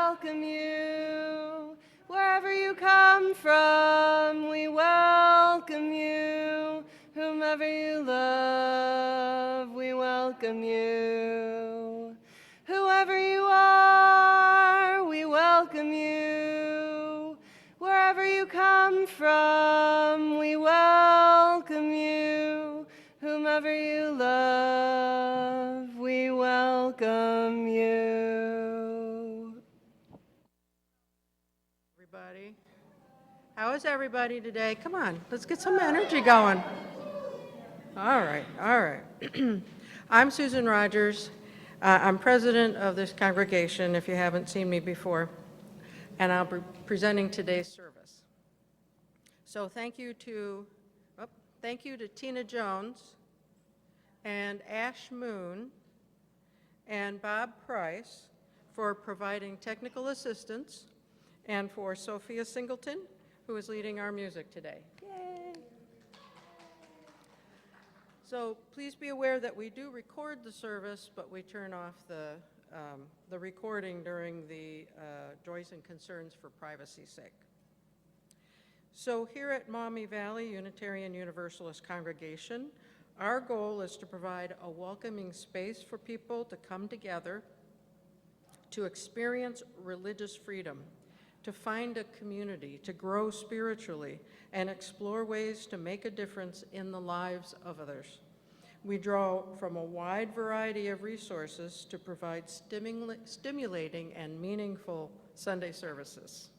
welcome you. Wherever you come from, we welcome you. Whomever you love, we welcome you. Whoever you are, we welcome you. Wherever you come from, we welcome you. Whomever you love, we welcome you. Everybody, how is everybody today? Come on, let's get some energy going. All right. I'm Susan Rogers. I'm president of this congregation, if you haven't seen me before, and I'll be presenting today's service. So thank you to Tina Jones and Ash Moon and Bob Price for providing technical assistance, and for Sophia Singleton, who is leading our music today. Yay! So please be aware that we do record the service, but we turn off the recording during the joys and concerns for privacy's sake. So here at Maumee Valley Unitarian Universalist Congregation, our goal is to provide a welcoming space for people to come together, to experience religious freedom, to find a community, to grow spiritually, and explore ways to make a difference in the lives of others. We draw from a wide variety of resources to provide stimulating and meaningful Sunday services.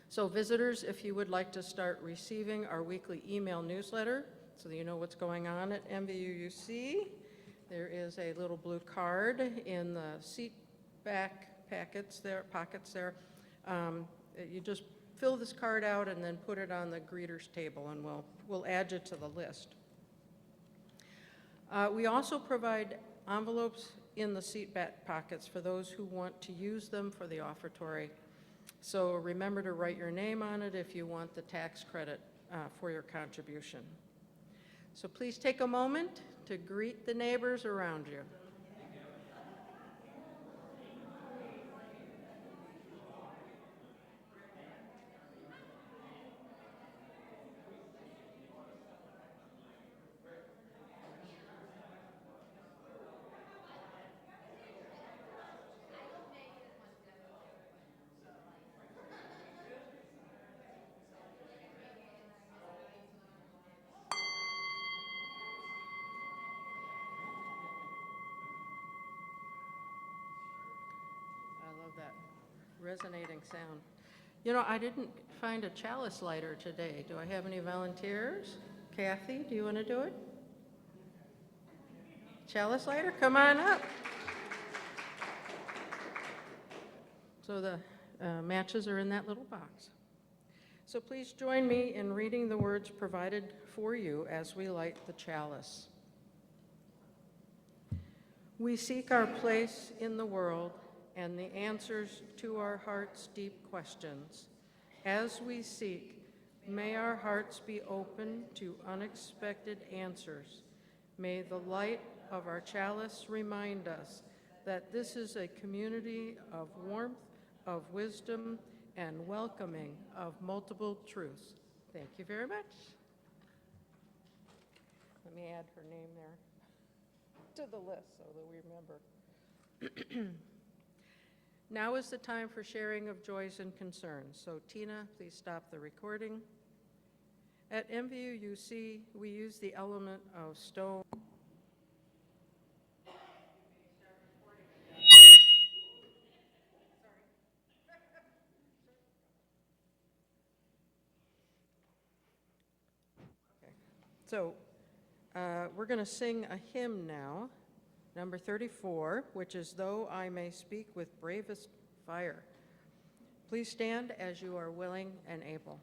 So visitors, if you would like to start receiving our weekly email newsletter so that you know what's going on at MVUUC, there is a little blue card in the seat back pockets there. You just fill this card out and then put it on the greeters table, and we'll add you to the list. We also provide envelopes in the seat back pockets for those who want to use them for the offertory. So remember to write your name on it if you want the tax credit for your contribution. So please take a moment to greet the neighbors around you. That resonating sound. You know, I didn't find a chalice lighter today. Do I have any volunteers? Kathy, do you want to do it? Chalice lighter, come on up. So the matches are in that little box. So please join me in reading the words provided for you as we light the chalice. We seek our place in the world and the answers to our heart's deep questions. As we seek, may our hearts be open to unexpected answers. May the light of our chalice remind us that this is a community of warmth, of wisdom, and welcoming of multiple truths. Thank you very much. Let me add her name there to the list so that we remember. Now is the time for sharing of joys and concerns. So Tina, please stop the recording. At MVUUC, we use the element of stone. Okay. So we're going to sing a hymn now. Number 34, which is Though I May Speak with Bravest Fire. Please stand as you are willing and able.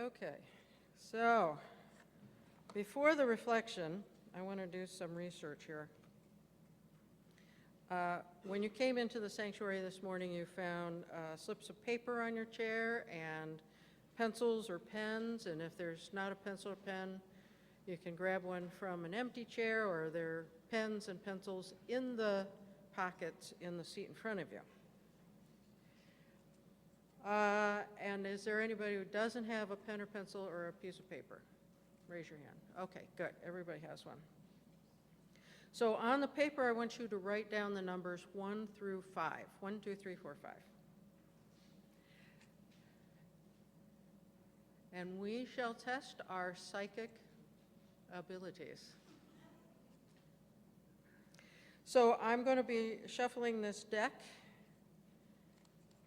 Okay, so before the reflection, I want to do some research here. When you came into the sanctuary this morning, you found slips of paper on your chair and pencils or pens, and if there's not a pencil or pen, you can grab one from an empty chair, or there are pens and pencils in the pockets in the seat in front of you. And is there anybody who doesn't have a pen or pencil or a piece of paper? Raise your hand. Okay, good. Everybody has one. So on the paper, I want you to write down the numbers 1 through 5. 1, 2, 3, 4, 5. And we shall test our psychic abilities. So I'm going to be shuffling this deck,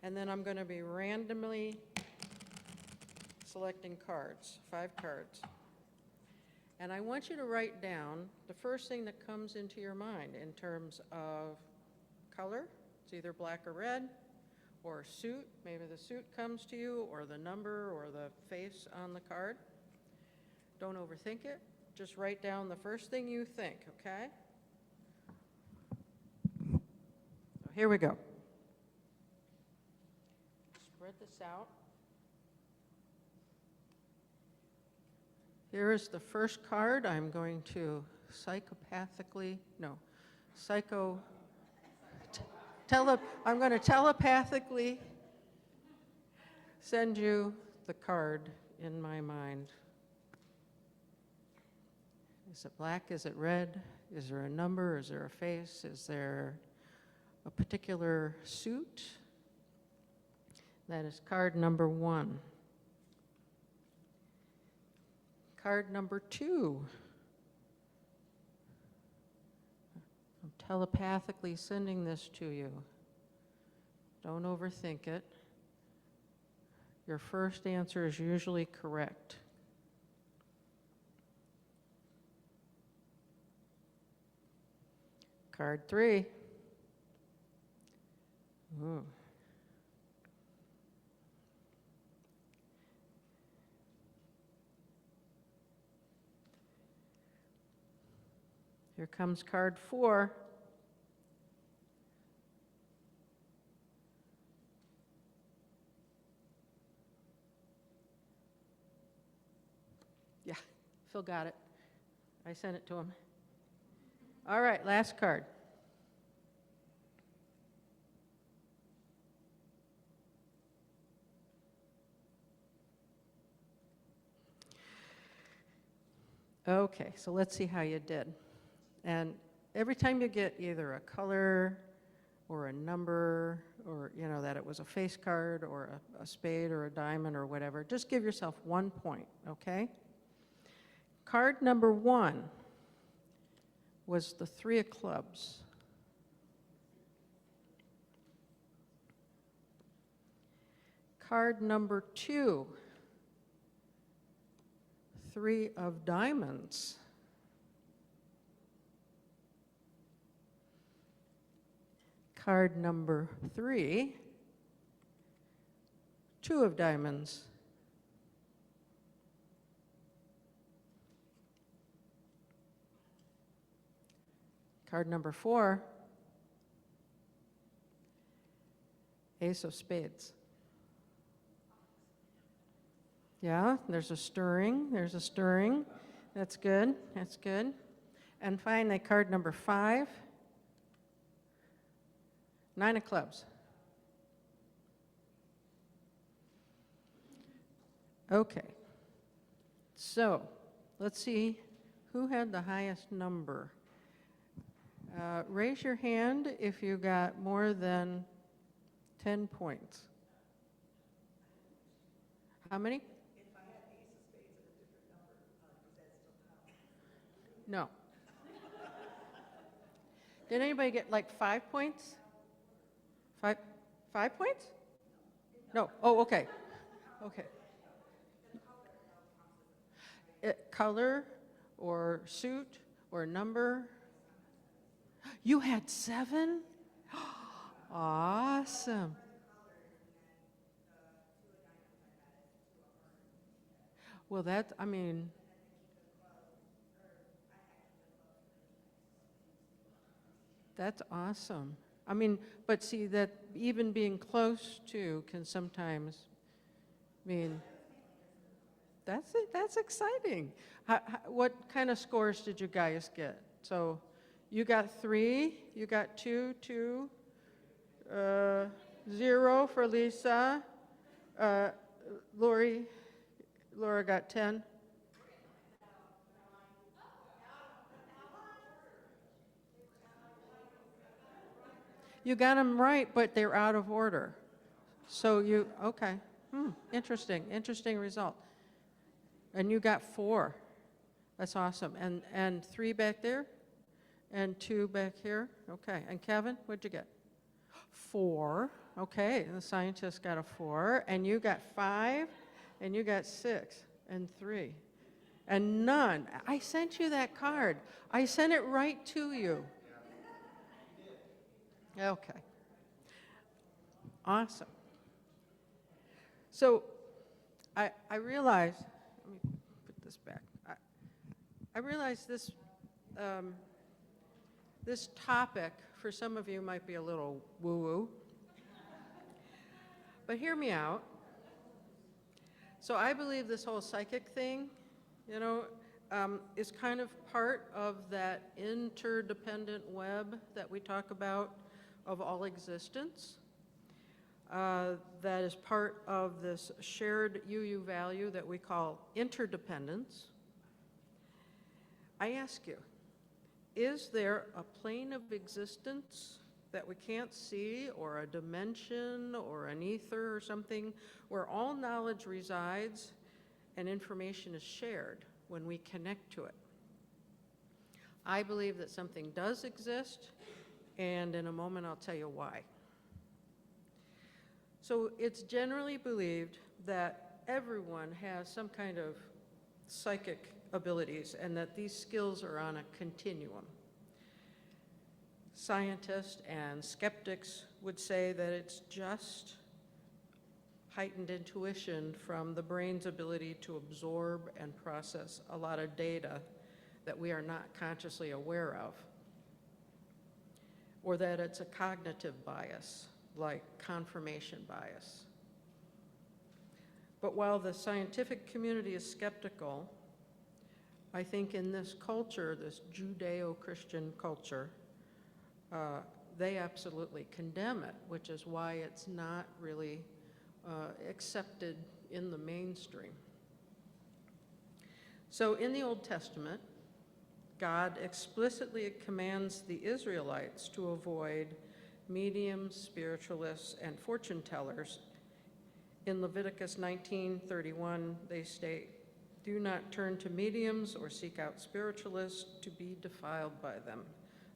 and then I'm going to be randomly selecting cards, 5 cards. And I want you to write down the first thing that comes into your mind in terms of color. It's either black or red, or suit. Maybe the suit comes to you, or the number, or the face on the card. Don't overthink it. Just write down the first thing you think, okay? So here we go. Spread this out. Here is the first card. I'm going to I'm going to telepathically send you the card in my mind. Is it black? Is it red? Is there a number? Is there a face? Is there a particular suit? That is card number 1. Card number 2. I'm telepathically sending this to you. Don't overthink it. Your first answer is usually correct. Card 3. Ooh. Here comes card 4. Yeah, Phil got it. I sent it to him. All right, last card. Okay, so let's see how you did. And every time you get either a color or a number, or that it was a face card or a spade or a diamond or whatever, just give yourself 1 point, okay? Card number 1 was the 3 of clubs. Card number 2, 3 of diamonds. Card number 3, 2 of diamonds. Card number 4, Ace of spades. Yeah, there's a stirring. That's good. And finally, card number 5, 9 of clubs. Okay, so let's see who had the highest number. Raise your hand if you got more than 10 points. How many? If I had ace of spades at a different number, does that still count? No. Did anybody get like 5 points? 5 points? No. Oh, okay. Okay. Color or suit or number? You had 7? Awesome. Well, that, I mean, that's awesome. I mean, but see, that even being close to can sometimes mean, that's exciting. What kind of scores did you guys get? So you got 3, you got 2, 2, 0 for Lisa. Laura got 10. You got them right, but they're out of order. So you, okay. Interesting result. And you got 4. That's awesome. And 3 back there? And 2 back here? Okay. And Kevin, what'd you get? 4. Okay. The scientist got a 4. And you got 5. And you got 6. And 3. And none. I sent you that card. I sent it right to you. Okay. Awesome. So I realize, let me put this back. I realize this, this topic for some of you might be a little woo-woo, but hear me out. So I believe this whole psychic thing, is kind of part of that interdependent web that we talk about of all existence. That is part of this shared UU value that we call interdependence. I ask you, is there a plane of existence that we can't see, or a dimension, or an ether, or something, where all knowledge resides and information is shared when we connect to it? I believe that something does exist, and in a moment I'll tell you why. So it's generally believed that everyone has some kind of psychic abilities, and that these skills are on a continuum. Scientists and skeptics would say that it's just heightened intuition from the brain's ability to absorb and process a lot of data that we are not consciously aware of, or that it's a cognitive bias, like confirmation bias. But while the scientific community is skeptical, I think in this culture, this Judeo-Christian culture, they absolutely condemn it, which is why it's not really accepted in the mainstream. So in the Old Testament, God explicitly commands the Israelites to avoid mediums, spiritualists, and fortune tellers. In Leviticus 19:31, they state, "Do not turn to mediums or seek out spiritualists to be defiled by them.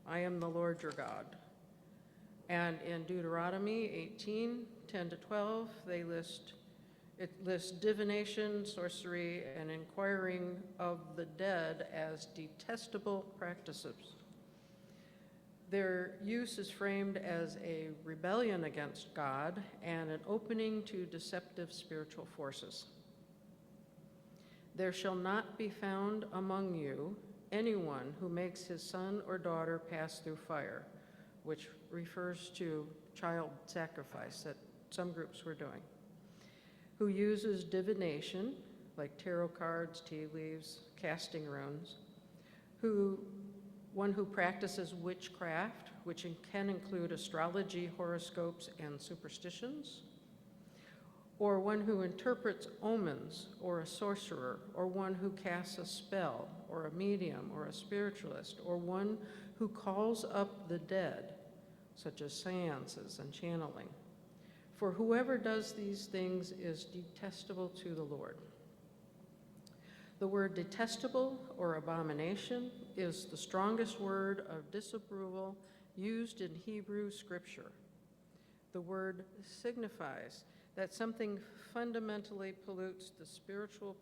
I am the Lord your God." And in Deuteronomy 18:10-12, it lists divination, sorcery, and inquiring of the dead as detestable practices. Their use is framed as a rebellion against God and an opening to deceptive spiritual forces. "There shall not be found among you anyone who makes his son or daughter pass through fire," which refers to child sacrifice that some groups were doing, "who uses divination, like tarot cards, tea leaves, casting runes, one who practices witchcraft, which can include astrology, horoscopes, and superstitions, or one who interprets omens, or a sorcerer, or one who casts a spell, or a medium, or a spiritualist, or one who calls up the dead, such as seances and channeling. For whoever does these things is detestable to the Lord." The word detestable or abomination is the strongest word of disapproval used in Hebrew scripture. The word signifies that something fundamentally pollutes the spiritual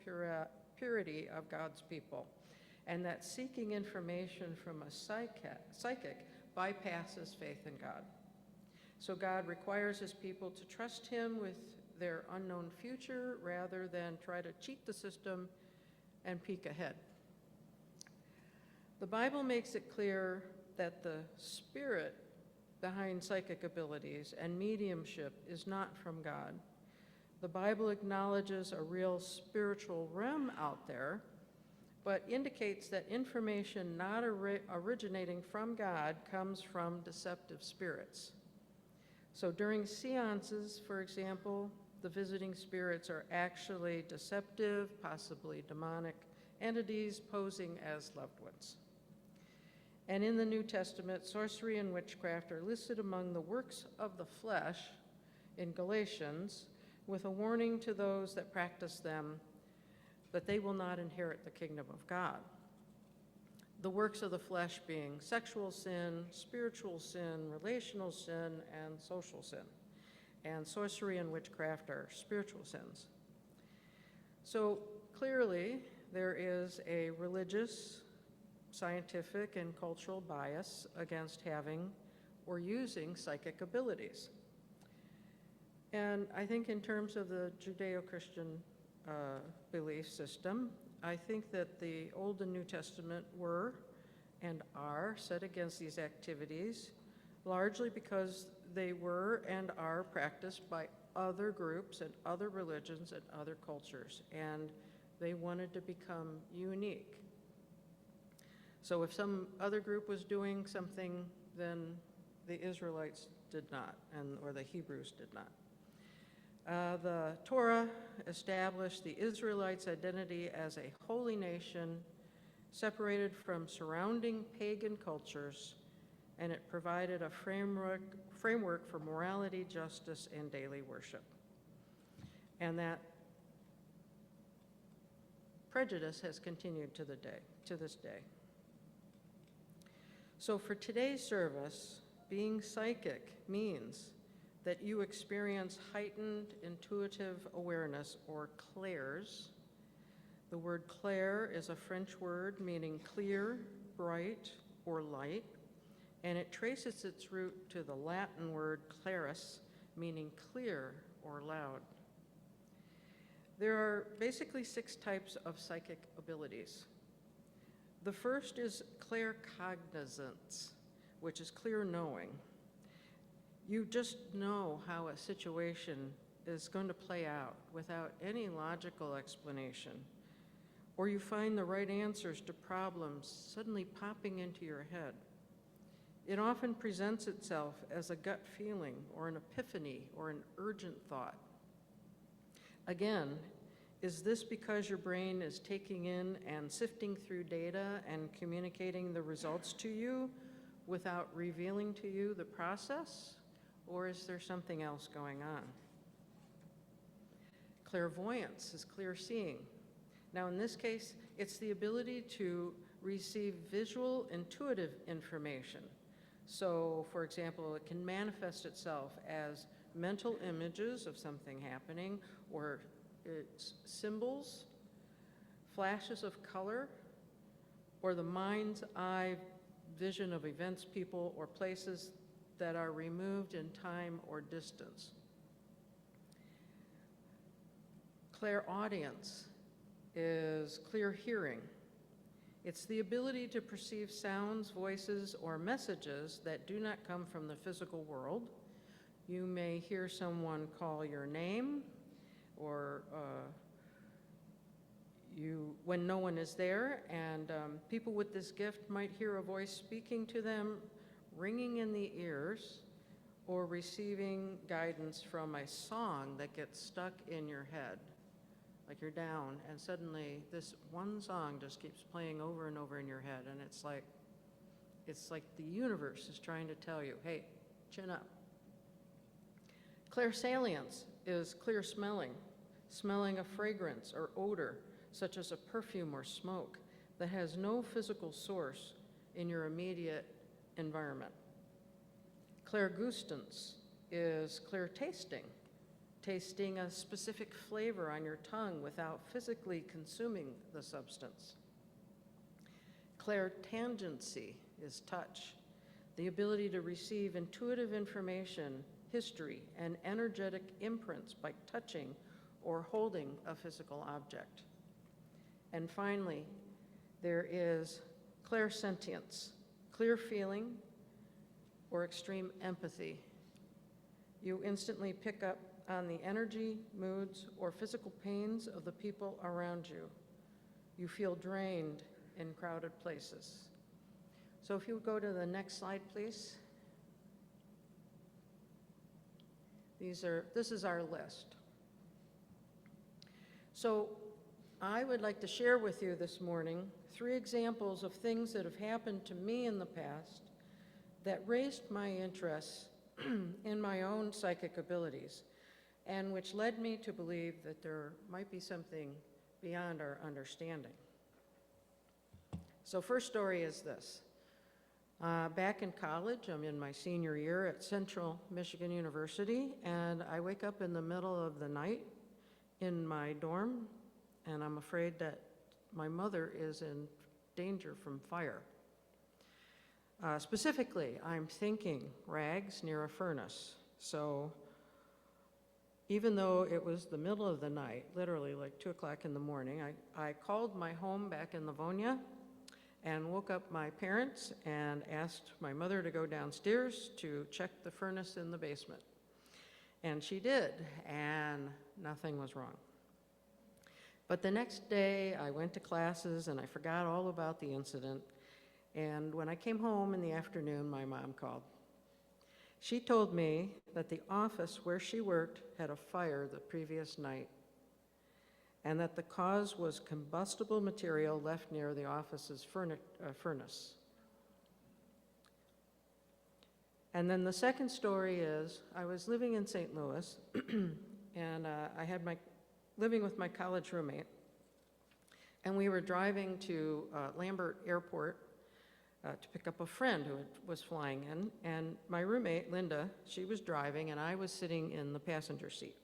purity of God's people, and that seeking information from a psychic bypasses faith in God. So God requires his people to trust him with their unknown future rather than try to cheat the system and peek ahead. The Bible makes it clear that the spirit behind psychic abilities and mediumship is not from God. The Bible acknowledges a real spiritual realm out there, but indicates that information not originating from God comes from deceptive spirits. So during seances, for example, the visiting spirits are actually deceptive, possibly demonic entities posing as loved ones. And in the New Testament, sorcery and witchcraft are listed among the works of the flesh in Galatians, with a warning to those that practice them that they will not inherit the kingdom of God. The works of the flesh being sexual sin, spiritual sin, relational sin, and social sin. And sorcery and witchcraft are spiritual sins. So clearly, there is a religious, scientific, and cultural bias against having or using psychic abilities. And I think in terms of the Judeo-Christian belief system, I think that the Old and New Testament were and are set against these activities, largely because they were and are practiced by other groups and other religions and other cultures, and they wanted to become unique. So if some other group was doing something, then the Israelites did not, or the Hebrews did not. The Torah established the Israelites' identity as a holy nation separated from surrounding pagan cultures, and it provided a framework for morality, justice, and daily worship. And that prejudice has continued to this day. So for today's service, being psychic means that you experience heightened intuitive awareness, or clairs. The word clair is a French word meaning clear, bright, or light, and it traces its root to the Latin word claris, meaning clear or loud. There are basically 6 types of psychic abilities. The first is claircognizance, which is clear knowing. You just know how a situation is going to play out without any logical explanation, or you find the right answers to problems suddenly popping into your head. It often presents itself as a gut feeling or an epiphany or an urgent thought. Again, is this because your brain is taking in and sifting through data and communicating the results to you without revealing to you the process? Or is there something else going on? Clairvoyance is clear seeing. Now in this case, it's the ability to receive visual, intuitive information. So for example, it can manifest itself as mental images of something happening, or it's symbols, flashes of color, or the mind's eye vision of events, people, or places that are removed in time or distance. Clairaudience is clear hearing. It's the ability to perceive sounds, voices, or messages that do not come from the physical world. You may hear someone call your name, or when no one is there, and people with this gift might hear a voice speaking to them, ringing in the ears, or receiving guidance from a song that gets stuck in your head. Like you're down, and suddenly this one song just keeps playing over and over in your head, and it's like the universe is trying to tell you, hey, chin up. Clairsalience is clear smelling, smelling a fragrance or odor, such as a perfume or smoke, that has no physical source in your immediate environment. Clairgustance is clear tasting, tasting a specific flavor on your tongue without physically consuming the substance. Clairtangency is touch, the ability to receive intuitive information, history, and energetic imprints by touching or holding a physical object. And finally, there is clairsentience, clear feeling or extreme empathy. You instantly pick up on the energy, moods, or physical pains of the people around you. You feel drained in crowded places. So if you would go to the next slide, please. This is our list. So I would like to share with you this morning 3 examples of things that have happened to me in the past that raised my interest in my own psychic abilities, and which led me to believe that there might be something beyond our understanding. So first story is this. Back in college, I'm in my senior year at Central Michigan University, and I wake up in the middle of the night in my dorm, and I'm afraid that my mother is in danger from fire. Specifically, I'm thinking rags near a furnace. So even though it was the middle of the night, literally like 2 o'clock in the morning, I called my home back in Livonia and woke up my parents and asked my mother to go downstairs to check the furnace in the basement. And she did, and nothing was wrong. But the next day, I went to classes and I forgot all about the incident. And when I came home in the afternoon, my mom called. She told me that the office where she worked had a fire the previous night, and that the cause was combustible material left near the office's furnace. And then the second story is, I was living in St. Louis, and I had living with my college roommate, and we were driving to Lambert Airport to pick up a friend who was flying in, and my roommate, Linda, she was driving, and I was sitting in the passenger seat.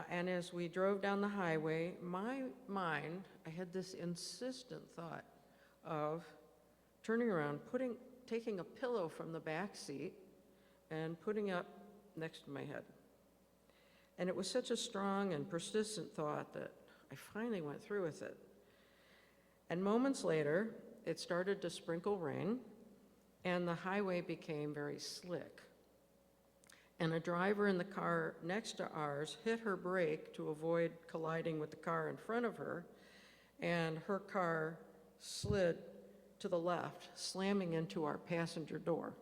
And as we drove down the highway, my mind, I had this insistent thought of turning around, taking a pillow from the back seat and putting it up next to my head. And it was such a strong and persistent thought that I finally went through with it. And moments later, it started to sprinkle rain, and the highway became very slick. And a driver in the car next to ours hit her brake to avoid colliding with the car in front of her, and her car slid to the left, slamming into our passenger door.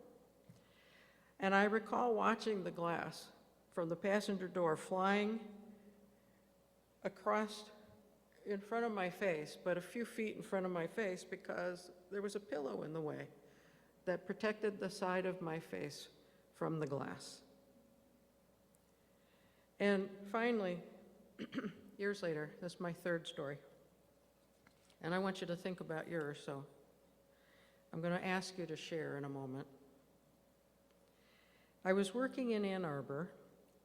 And I recall watching the glass from the passenger door flying across in front of my face, but a few feet in front of my face, because there was a pillow in the way that protected the side of my face from the glass. And finally, years later, this is my third story. And I want you to think about yours, so I'm going to ask you to share in a moment. I was working in Ann Arbor,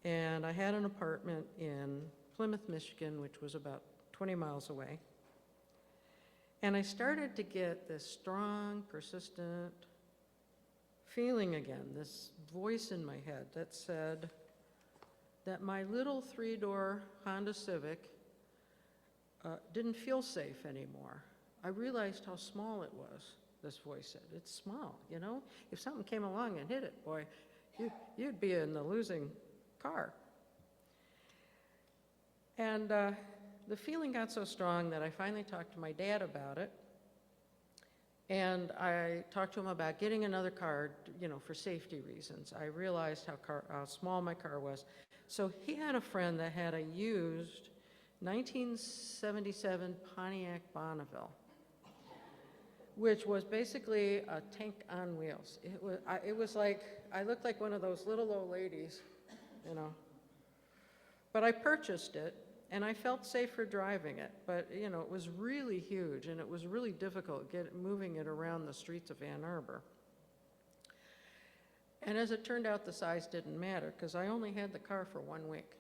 and I had an apartment in Plymouth, Michigan, which was about 20 miles away. And I started to get this strong, persistent feeling again, this voice in my head that said that my little 3-door Honda Civic didn't feel safe anymore. I realized how small it was, this voice said. It's small, you know? If something came along and hit it, boy, you'd be in the losing car. And the feeling got so strong that I finally talked to my dad about it. And I talked to him about getting another car, you know, for safety reasons. I realized how small my car was. So he had a friend that had a used 1977 Pontiac Bonneville, which was basically a tank on wheels. It was like, I looked like one of those little old ladies, you know. But I purchased it, and I felt safer driving it. But, you know, it was really huge, and it was really difficult moving it around the streets of Ann Arbor. And as it turned out, the size didn't matter, because I only had the car for 1 week.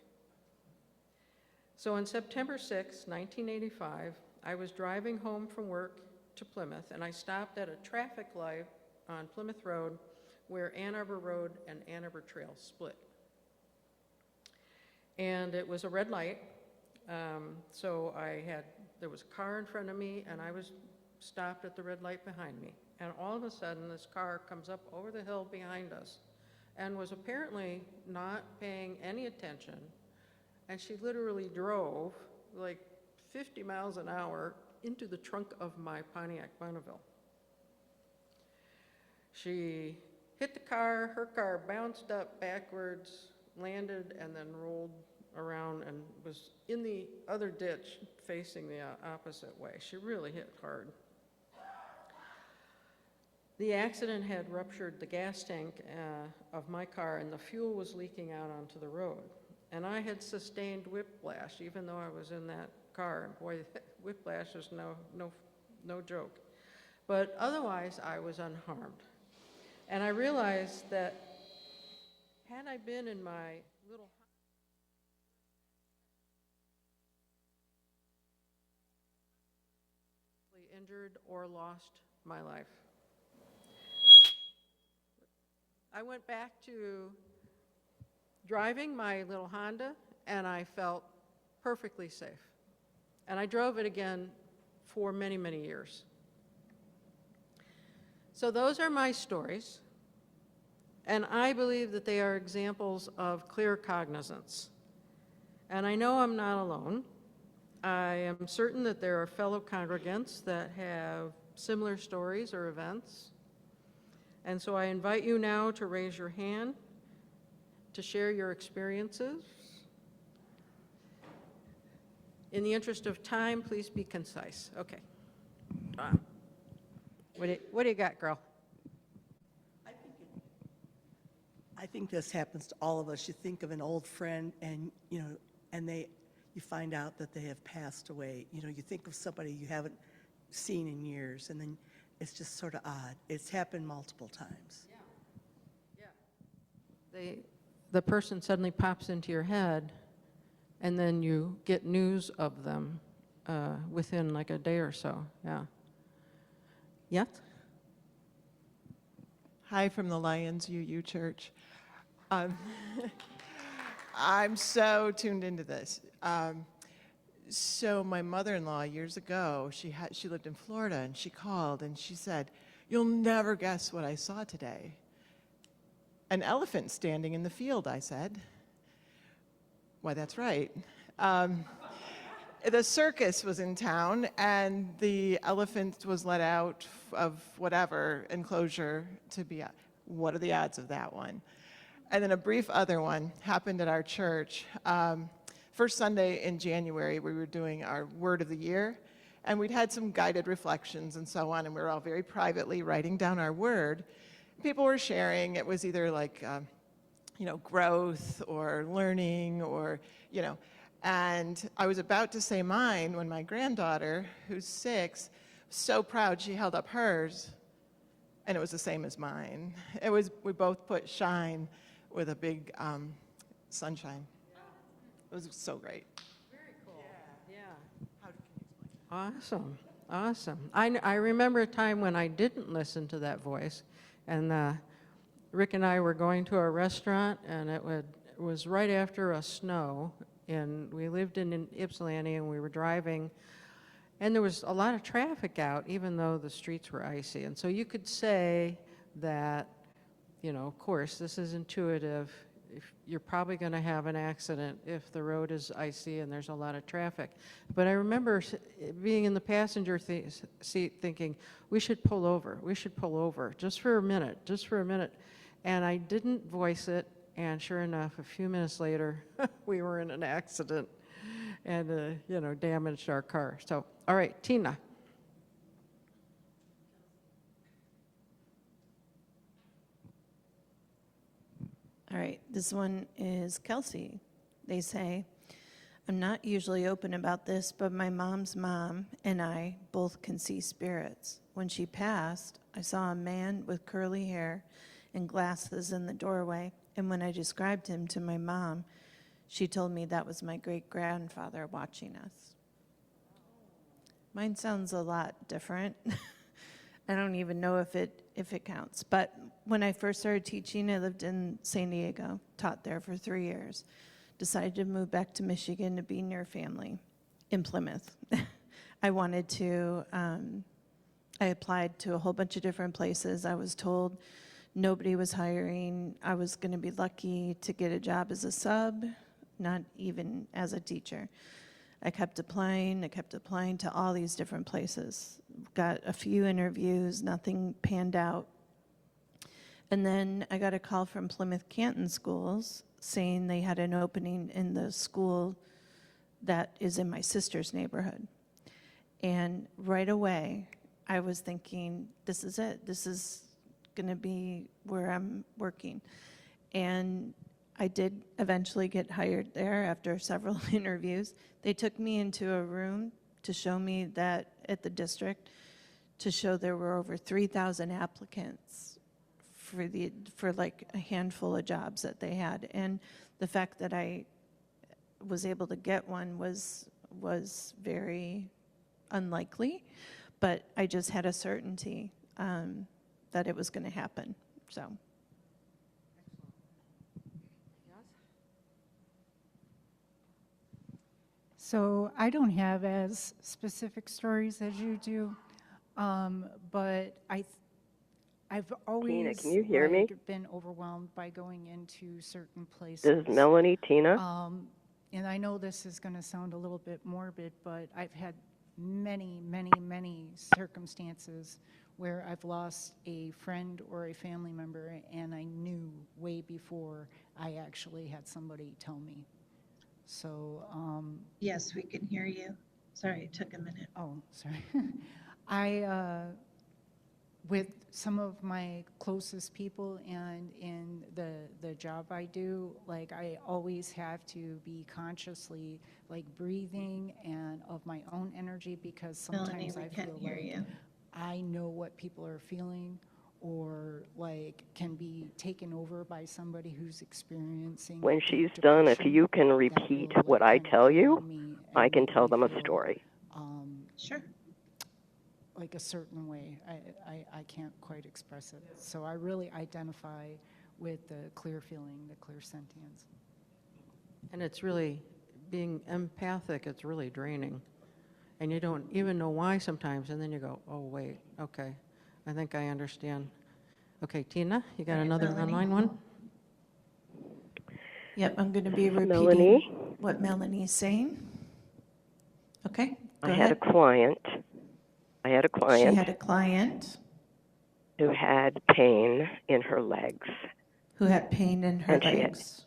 So on September 6, 1985, I was driving home from work to Plymouth, and I stopped at a traffic light on Plymouth Road where Ann Arbor Road and Ann Arbor Trail split. And it was a red light. So there was a car in front of me, and I was stopped at the red light behind me. And all of a sudden, this car comes up over the hill behind us and was apparently not paying any attention. And she literally drove like 50 miles an hour into the trunk of my Pontiac Bonneville. She hit the car, her car bounced up backwards, landed, and then rolled around and was in the other ditch facing the opposite way. She really hit hard. The accident had ruptured the gas tank of my car, and the fuel was leaking out onto the road. And I had sustained whiplash, even though I was in that car. And boy, whiplash is no joke. But otherwise, I was unharmed. And I realized that had I been in my little injured or lost my life. I went back to driving my little Honda, and I felt perfectly safe. And I drove it again for many, many years. So those are my stories, and I believe that they are examples of claircognizance. And I know I'm not alone. I am certain that there are fellow congregants that have similar stories or events. And so I invite you now to raise your hand to share your experiences. In the interest of time, please be concise. Okay. What do you got, girl? I think this happens to all of us. You think of an old friend, and you find out that they have passed away. You think of somebody you haven't seen in years, and then it's just sort of odd. It's happened multiple times. Yeah. The person suddenly pops into your head, and then you get news of them within like a day or so. Yeah. Yes? Hi from the Lions UU Church. I'm so tuned into this. So my mother-in-law years ago, she lived in Florida, and she called and she said, "You'll never guess what I saw today." "An elephant standing in the field," I said. "Why, that's right." The circus was in town, and the elephant was let out of whatever enclosure to be. What are the odds of that one? And then a brief other one happened at our church. First Sunday in January, we were doing our Word of the Year, and we'd had some guided reflections and so on, and we were all very privately writing down our word. People were sharing. It was either like, growth or learning or, And I was about to say mine when my granddaughter, who's 6, was so proud she held up hers, and it was the same as mine. We both put shine with a big sunshine. It was so great. Very cool. Yeah. How can you explain? Awesome. I remember a time when I didn't listen to that voice, and Rick and I were going to a restaurant, and it was right after a snow, and we lived in Ypsilanti, and we were driving, and there was a lot of traffic out, even though the streets were icy. And so you could say that, of course, this is intuitive. If you're probably going to have an accident if the road is icy and there's a lot of traffic. But I remember being in the passenger seat thinking, we should pull over, just for a minute. And I didn't voice it, and sure enough, a few minutes later, we were in an accident and, damaged our car. So, all right, Tina. All right, this one is Kelsey. They say, "I'm not usually open about this, but my mom's mom and I both can see spirits. When she passed, I saw a man with curly hair and glasses in the doorway, and when I described him to my mom, she told me that was my great-grandfather watching us." Mine sounds a lot different. I don't even know if it counts. But when I first started teaching, I lived in San Diego, taught there for 3 years. decided to move back to Michigan to be near family in Plymouth. I wanted to, I applied to a whole bunch of different places. I was told nobody was hiring. I was going to be lucky to get a job as a sub, not even as a teacher. I kept applying to all these different places. Got a few interviews, nothing panned out. And then I got a call from Plymouth Canton Schools saying they had an opening in the school that is in my sister's neighborhood. And right away, I was thinking, this is it. This is going to be where I'm working. And I did eventually get hired there after several interviews. They took me into a room to show me that at the district, to show there were over 3,000 applicants for like a handful of jobs that they had. And the fact that I was able to get one was very unlikely, but I just had a certainty that it was going to happen. So. So I don't have as specific stories as you do, but I've always Tina, can you hear me? been overwhelmed by going into certain places. This is Melanie, Tina. And I know this is going to sound a little bit morbid, but I've had many, many, many circumstances where I've lost a friend or a family member, and I knew way before I actually had somebody tell me. So, Yes, we can hear you. Sorry, it took a minute. oh, sorry. With some of my closest people and in the job I do, like I always have to be consciously like breathing and of my own energy, because sometimes I feel like I know what people are feeling, or like can be taken over by somebody who's experiencing. When she's done, if you can repeat what I tell you, I can tell them a story. Sure. Like a certain way. I can't quite express it. So I really identify with the clear feeling, the clairsentience. And it's really, being empathic, it's really draining. And you don't even know why sometimes, and then you go, oh, wait, okay, I think I understand. Okay, Tina, you got another online one? Yep, I'm going to be repeating Melanie? what Melanie's saying. Okay, go I ahead. had a client She had a client who had pain in her legs. who had pain in her And legs.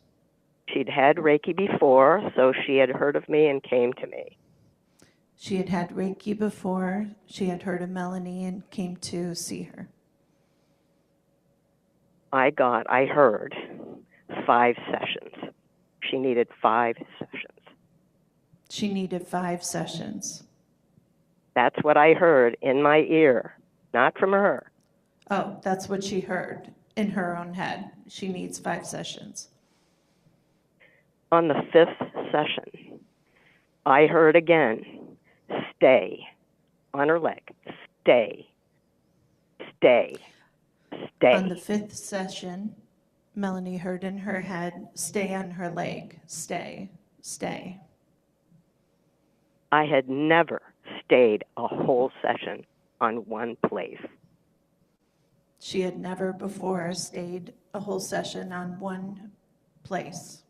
She'd had Reiki before, so she had heard of me and came to me. She had had Reiki before. She had heard of Melanie and came to see her. I heard 5 sessions. She needed 5 sessions. She needed 5 sessions. That's what I heard in my ear, not from her. Oh, that's what she heard in her own head. She needs 5 sessions. On the 5th session, I heard again, stay, on her leg, stay, stay, stay. On the 5th session, Melanie heard in her head, stay on her leg, stay, stay. I had never stayed a whole session on one place. She had never before stayed a whole session on one place.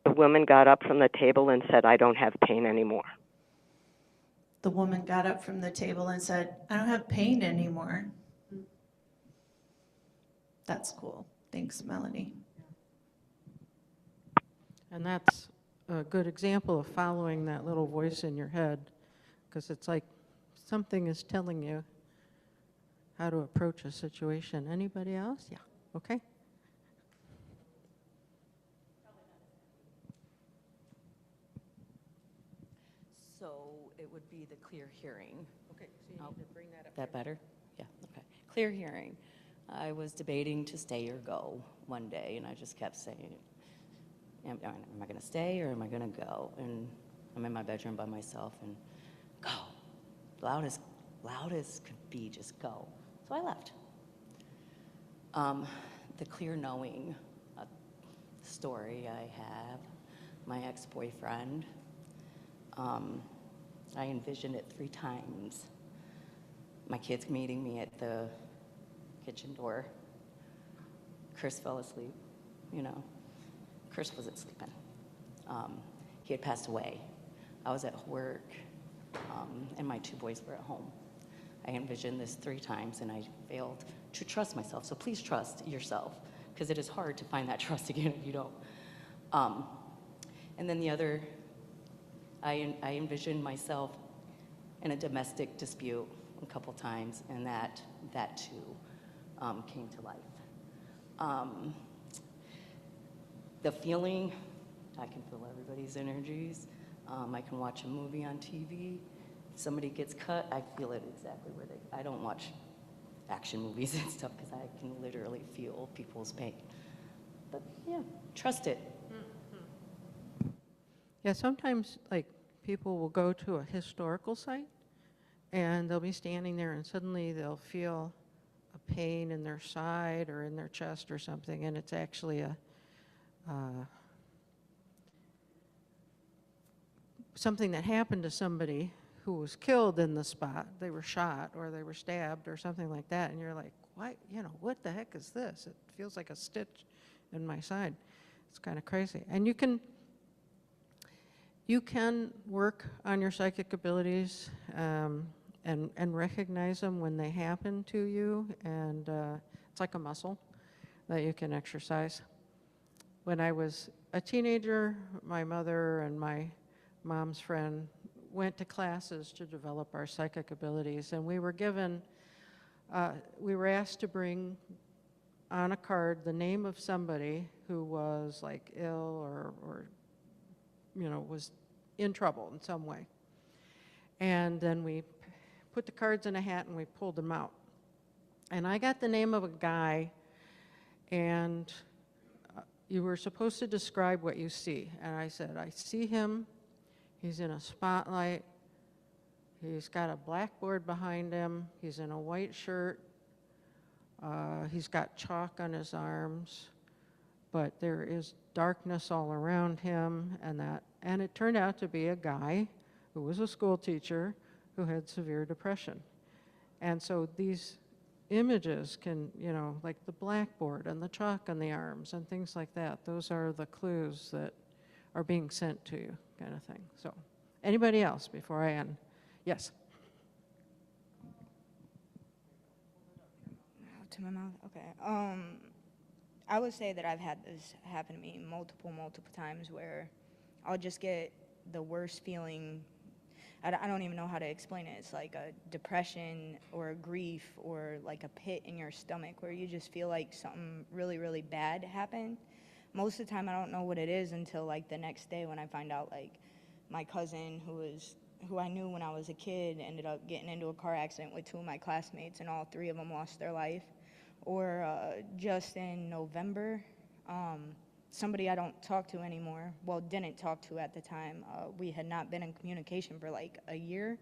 The woman got up from the table and said, I don't have pain anymore. The woman got up from the table and said, I don't have pain anymore. That's cool. Thanks, Melanie. And that's a good example of following that little voice in your head, because it's like something is telling you how to approach a situation. Anybody else? Yeah, okay. So it would be the clear hearing. Okay, so you need to bring that up. That better? Yeah, okay. Clear hearing. I was debating to stay or go one day, and I just kept saying, am I going to stay or am I going to go? And I'm in my bedroom by myself, and go. Loud as could be, just go. So I left. The clear knowing, story I have. My ex-boyfriend, I envisioned it 3 times. My kids meeting me at the kitchen door. Chris fell asleep, you know. Chris wasn't sleeping. He had passed away. I was at work, and my 2 boys were at home. I envisioned this 3 times, and I failed to trust myself. So please trust yourself, because it is hard to find that trust again if you don't. And then the other, I envisioned myself in a domestic dispute a couple times, and that too came to life. The feeling, I can feel everybody's energies. I can watch a movie on TV. Somebody gets cut, I feel it exactly where I don't watch action movies and stuff because I can literally feel people's pain. But yeah, trust it. Yeah, sometimes like people will go to a historical site and they'll be standing there and suddenly they'll feel a pain in their side or in their chest or something, and it's actually something that happened to somebody who was killed in the spot. They were shot or they were stabbed or something like that, and you're like, what, what the heck is this? It feels like a stitch in my side. It's kind of crazy. And you can work on your psychic abilities and recognize them when they happen to you, and it's like a muscle that you can exercise. When I was a teenager, my mother and my mom's friend went to classes to develop our psychic abilities, and we were asked to bring on a card the name of somebody who was like ill or was in trouble in some way. And then we put the cards in a hat and we pulled them out. And I got the name of a guy, and you were supposed to describe what you see. And I said, I see him. He's in a spotlight. He's got a blackboard behind him. He's in a white shirt. He's got chalk on his arms, but there is darkness all around him, and it turned out to be a guy who was a school teacher who had severe depression. And so these images can, like the blackboard and the chalk on the arms and things like that, those are the clues that are being sent to you, kind of thing. So anybody else before I end? Yes. To my mouth? Okay. I would say that I've had this happen to me multiple times where I'll just get the worst feeling. I don't even know how to explain it. It's like a depression or a grief or like a pit in your stomach where you just feel like something really, really bad happened. Most of the time I don't know what it is until like the next day when I find out like my cousin who I knew when I was a kid ended up getting into a car accident with 2 of my classmates, and all 3 of them lost their life. Or just in November, somebody I don't talk to anymore, didn't talk to at the time, we had not been in communication for like a year.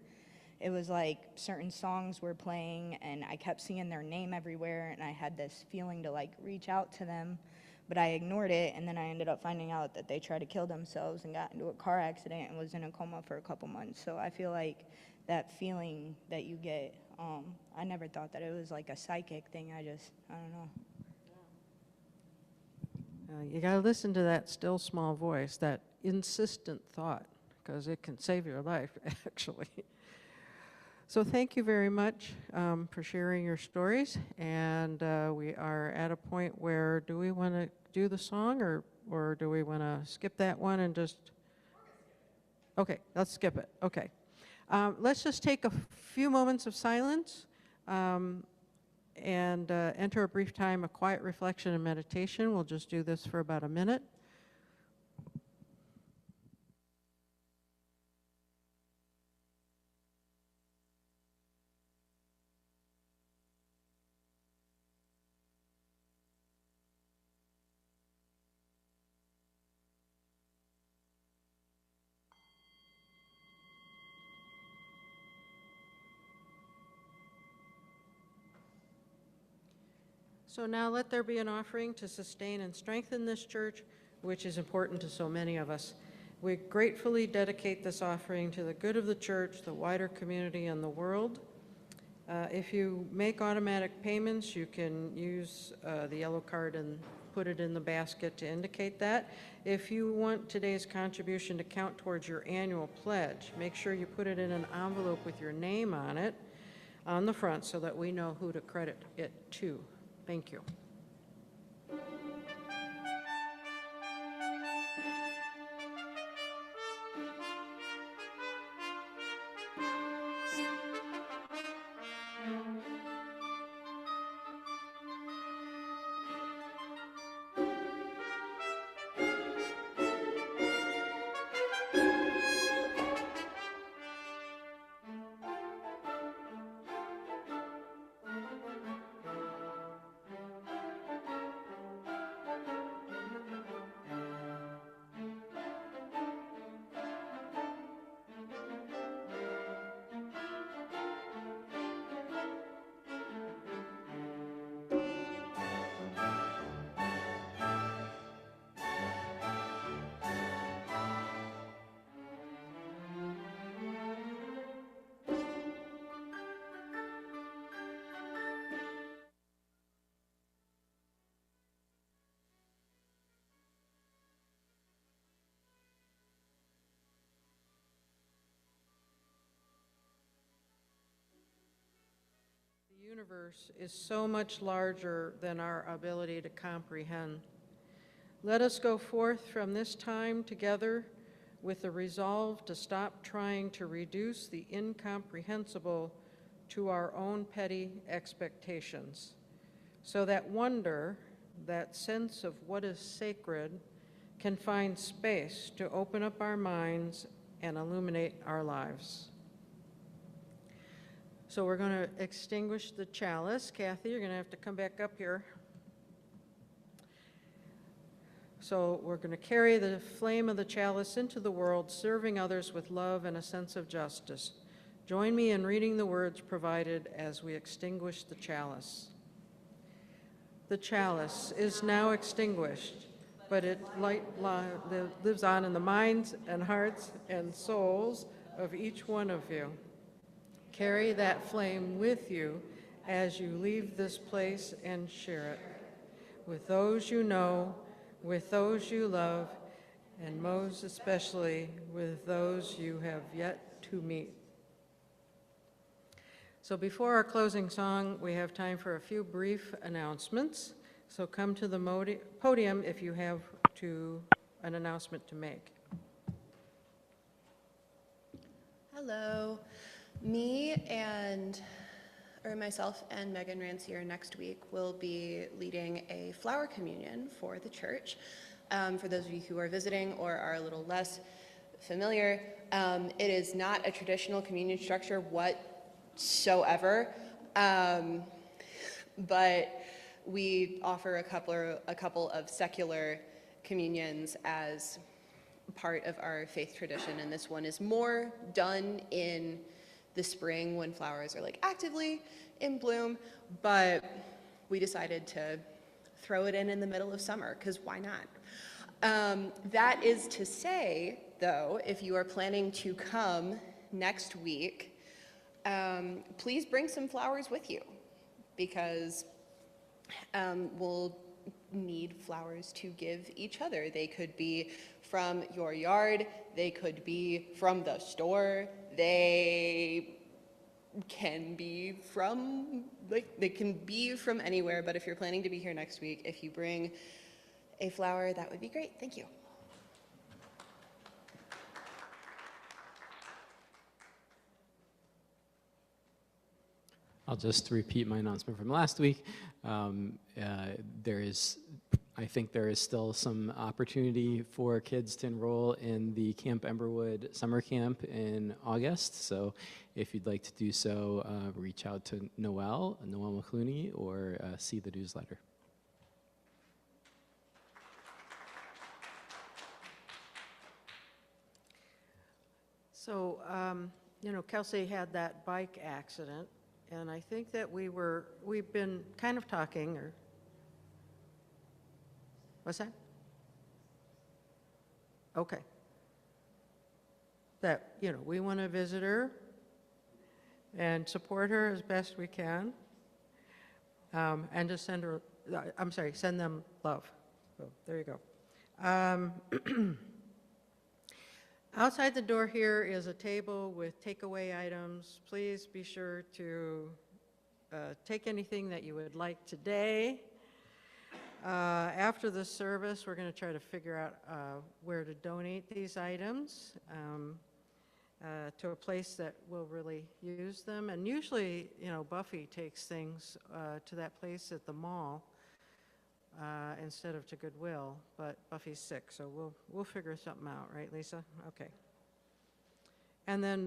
It was like certain songs were playing and I kept seeing their name everywhere, and I had this feeling to like reach out to them, but I ignored it, and then I ended up finding out that they tried to kill themselves and got into a car accident and was in a coma for a couple months. So I feel like that feeling that you get, I never thought that it was like a psychic thing. I don't know. You got to listen to that still small voice, that insistent thought, because it can save your life, actually. So thank you very much for sharing your stories. And we are at a point where, do we want to do the song, or do we want to skip that one and just... Okay, let's skip it. Okay. Let's just take a few moments of silence and enter a brief time of quiet reflection and meditation. We'll just do this for about a minute. So now let there be an offering to sustain and strengthen this church which is important to so many of us. We gratefully dedicate this offering to the good of the church, the wider community, and the world. If you make automatic payments, you can use the yellow card and put it in the basket to indicate that. If you want today's contribution to count towards your annual pledge, make sure you put it in an envelope with your name on it on the front so that we know who to credit it to. Thank you. The universe is so much larger than our ability to comprehend. Let us go forth from this time together with the resolve to stop trying to reduce the incomprehensible to our own petty expectations, so that wonder, that sense of what is sacred, can find space to open up our minds and illuminate our lives. So we're going to extinguish the chalice. Kathy, you're going to have to come back up here. So we're going to carry the flame of the chalice into the world, serving others with love and a sense of justice. Join me in reading the words provided as we extinguish the chalice. The chalice is now extinguished, but its light lives on in the minds and hearts and souls of each one of you. Carry that flame with you as you leave this place and share it with those you know, with those you love, and most especially with those you have yet to meet. So before our closing song, we have time for a few brief announcements. So come to the podium if you have an announcement to make. Hello. Myself and Megan Rancier next week will be leading a flower communion for the church. For those of you who are visiting or are a little less familiar, it is not a traditional communion structure whatsoever, but we offer a couple of secular communions as part of our faith tradition, and this one is more done in the spring when flowers are like actively in bloom, but we decided to throw it in the middle of summer, because why not? That is to say, though, if you are planning to come next week, please bring some flowers with you, because we'll need flowers to give each other. They could be from your yard, they could be from the store, they can be from anywhere, but if you're planning to be here next week, if you bring a flower, that would be great. Thank you. I'll just repeat my announcement from last week. I think there is still some opportunity for kids to enroll in the Camp Emberwood summer camp in August. So if you'd like to do so, reach out to Noelle McClooney, or see the newsletter. So, Kelsey had that bike accident, and I think that we've been kind of talking, or what's that? Okay. That, you know, we want to visit her and support her as best we can, and just send her, I'm sorry, send them love. So there you go. Outside the door here is a table with takeaway items. Please be sure to take anything that you would like today. After the service, we're going to try to figure out where to donate these items to a place that will really use them. And usually, you know, Buffy takes things to that place at the mall instead of to Goodwill, but Buffy's sick, so we'll figure something out, right, Lisa? Okay. And then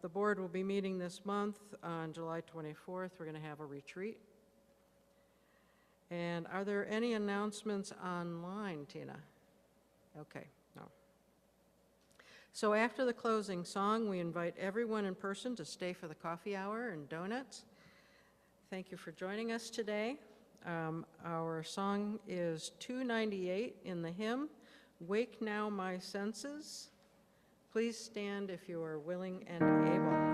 the board will be meeting this month on July 24th. We're going to have a retreat. And are there any announcements online, Tina? Okay, no. So after the closing song, we invite everyone in person to stay for the coffee hour and donuts. Thank you for joining us today. Our song is 298 in the hymn, Wake Now My Senses. Please stand if you are willing and able.